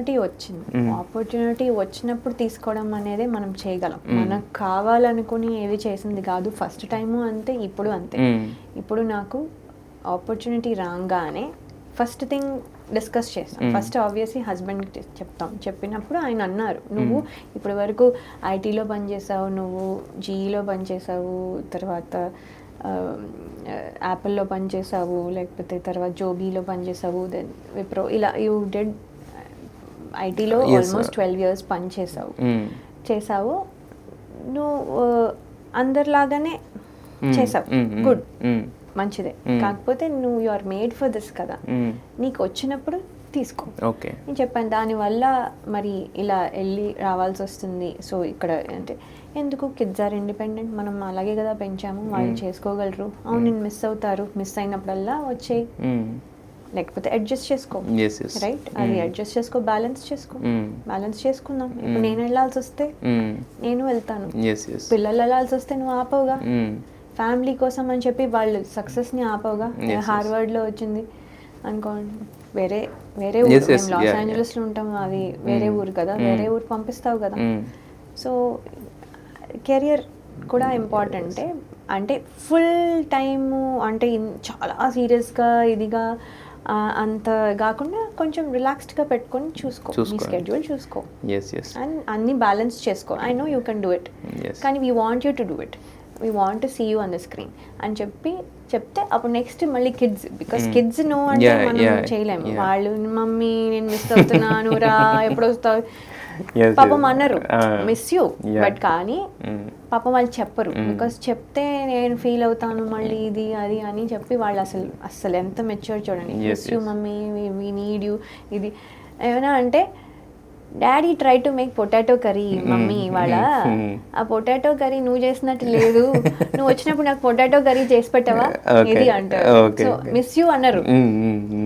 Opportunity వచ్చింది. Opportunity వచ్చినప్పుడు తీసుకోవడం అనేది మనం చేయగలం. మనకు కావాలనుకుని ఏది చేసింది కాదు. ఫస్ట్ టైము అంతే, ఇప్పుడు అంతే. ఇప్పుడు నాకు ఆపర్చునిటీ రాగానే ఫస్ట్ థింగ్ డిస్కస్ చేస్తాం. ఫస్ట్ ఆబ్వియస్లీ హస్బెండ్కి చెప్తాం. చెప్పినప్పుడు ఆయన అన్నారు, నువ్వు ఇప్పటి వరకు ఐటీలో పనిచేసావు, నువ్వు జీఈలో పనిచేసావు, తర్వాత యాపిల్లో పనిచేసావు, లేకపోతే తర్వాత జోబీలో పనిచేసావు, దెన్ విప్రో, ఇలా యూ డెడ్ ఐటీలో ఆల్మోస్ట్ 12 years చేసావు. నువ్వు అందరిలాగానే చేసావు, గుడ్, మంచిదే. కాకపోతే నువ్వు you are made for this కదా, నీకు వచ్చినప్పుడు తీసుకో. నేను చెప్పాను, దానివల్ల మరి ఇలా వెళ్ళి రావాల్సి వస్తుంది. సో ఇక్కడ అంటే ఎందుకు, కిడ్స్ ఆర్ ఇండిపెండెంట్, మనం అలాగే కదా పెంచాము, వాళ్ళు చేసుకోగలరు. అవును, నేను మిస్ అవుతారు, మిస్ అయినప్పుడల్లా వచ్చేయి, లేకపోతే అడ్జస్ట్ చేసుకో, రైట్? అది అడ్జస్ట్ చేసుకో, బ్యాలెన్స్ చేసుకుందాం. ఇప్పుడు నేను వెళ్ళాల్సి వస్తే నేను వెళ్తాను, పిల్లలు వెళ్ళాల్సి వస్తే నువ్వు ఆపవుగా. ఫ్యామిలీ కోసం అని చెప్పి వాళ్ళు సక్సెస్ని ఆపవుగా. హార్వర్డ్లో వచ్చింది అనుకోండి, వేరే ఊరు, మేము లాస్ ఏంజలస్లో ఉంటాం, అది వేరే ఊరు కదా, వేరే ఊరు పంపిస్తావు కదా. సో కెరియర్ కూడా ఇంపార్టెంటే. అంటే ఫుల్ టైము అంటే చాలా సీరియస్గా ఇదిగా అంత కాకుండా కొంచెం రిలాక్స్డ్గా పెట్టుకొని చూసుకో, నీ స్కెడ్యూల్ చూసుకో, అండ్ అన్నీ బ్యాలెన్స్ చేసుకో. I know you can do it, కానీ we want you to do it, we want to see you on the screen అని చెప్తే అప్పుడు నెక్స్ట్ మళ్ళీ కిడ్స్, బికాస్ కిడ్స్ నో అంటే మనం చేయలేము. వాళ్ళు మమ్మీ నేను మిస్ అవుతున్నాను రా, ఎప్పుడు వస్తావు, పాపం అన్నారు మిస్ యూ, బట్ కానీ పాపం వాళ్ళు చెప్పరు. బికాస్ చెప్తే నేను ఫీల్ అవుతాను మళ్ళీ ఇది అది అని చెప్పి వాళ్ళు అసలు ఎంత మెచ్యూర్ చూడండి. Miss you mummy, we need you, ఇది ఏమైనా అంటే daddy try to make potato curry mummy ఇవాళ, ఆ పొటాటో కర్రీ నువ్వు చేసినట్టు లేదు, నువ్వు వచ్చినప్పుడు నాకు పొటాటో కర్రీ చేసి పెట్టవా ఇది అంటారు. సో మిస్ యూ అన్నారు.